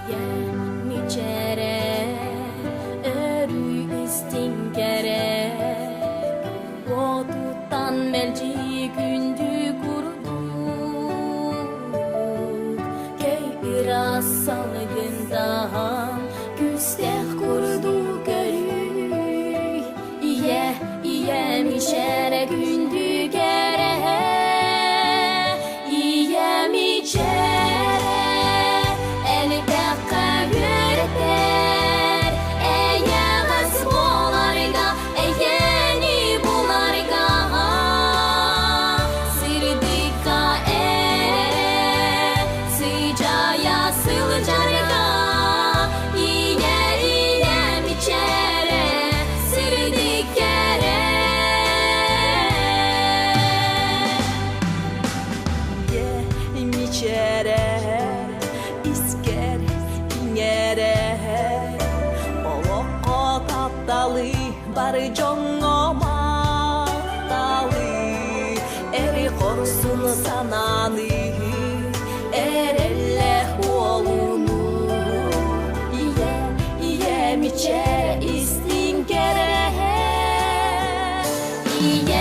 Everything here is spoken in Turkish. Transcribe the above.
Yemicere örü istinkere Odutan melci gündü kurduk Keyra salgından Güsteh kurdu görü Yemicere gündü gere Yemicere isker ingere Olokko taptali bari jongoma tali Eri korsun sanani erelle olunu Iye miçere istinkere Iye